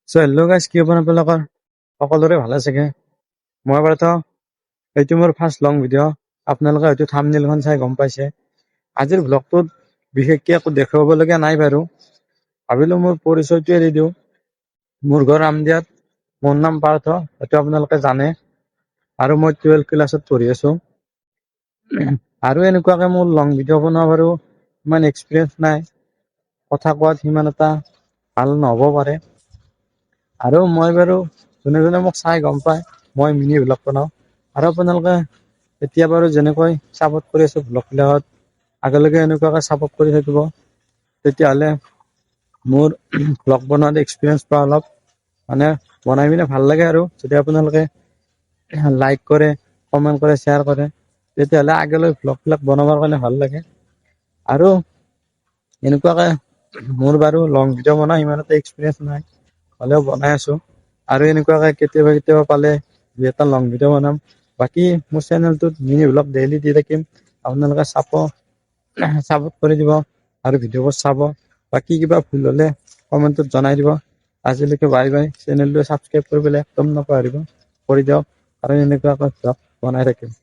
Hello' guys, কি হ'ব আপোনালোকৰ সকলোৰে ভালে চাগে। মই বাৰু এইটো মোৰ ফাৰ্ষ্ট লং ভিডিঅ'। আপোনালোকে হয়তো থাম্বনেইলখন চাই গম পাইছে। আজিৰ ব্লগটোত বিশেষকৈ একো দেখুৱাবলগীয়া নাই বাৰু। ভাবিলোঁ মোৰ পৰিচয়টোৱে দি দিওঁ। মোৰ ঘৰ আমদিয়াত, মোৰ নাম পাৰ্থ, সেইটো আপোনালোকে জানে। আৰু মই 12 ক্লাছত পঢ়ি আছোঁ। আৰু এনেকুৱাকে মোৰ লং ভিডিঅ' বনোৱা বাৰু ইমান এক্সপিৰিয়েঞ্চ নাই। কথা কোৱাত সিমান এটা ভাল নহ'ব পাৰে। আৰু মই বাৰু যোনে যোনে মোক চাই গম পায় মই মিনি ভ্লগ বনাওঁ। আৰু আপোনালোকে এতিয়া বাৰু যেনেকৈ ছাপোৰ্ট কৰি আছোঁ ভ্লগবিলাকত, আগলৈকে এনেকুৱাকৈ ছাপোৰ্ট কৰি থাকিব। তেতিয়াহ'লে মোৰ ভ্লগ বনোৱাত এক্সপিৰিয়েঞ্চ পাওঁ অলপ, মানে বনাই পিনে ভাল লাগে। আৰু যদি আপোনালোকে লাইক কৰে, কমেণ্ট কৰে, শ্বেয়াৰ কৰে, তেতিয়াহ'লে আগলৈ ভ্লগবিলাক বনাবৰ কাৰণে ভাল লাগে। আৰু এনেকুৱাকৈ মোৰ বাৰু লং ভিডিঅ' বনোৱা ইমান এটা এক্সপিৰিয়েঞ্চ নাই, হ'লেও বনাই আছোঁ। আৰু এনেকুৱাকৈ কেতিয়াবা কেতিয়াবা পালে দুই এটা লং ভিডিঅ' বনাম। বাকী মোৰ চেনেলটোত মিনি ভ্লগ ডেইলি দি থাকিম, আপোনালোকে ছাপোৰ্ট কৰি দিব আৰু ভিডিঅ'বোৰ চাব। বাকী কিবা ভুল হ'লে কমেণ্টত জনাই দিব। আজিলৈকে বাই বাই। চেনেলটো ছাবস্ক্ৰাইব কৰিবলৈ একদম নপাহৰিব, কৰি দিয়ক। আৰু এনেকুৱাকৈ ভ্লগ বনাই থাকিম।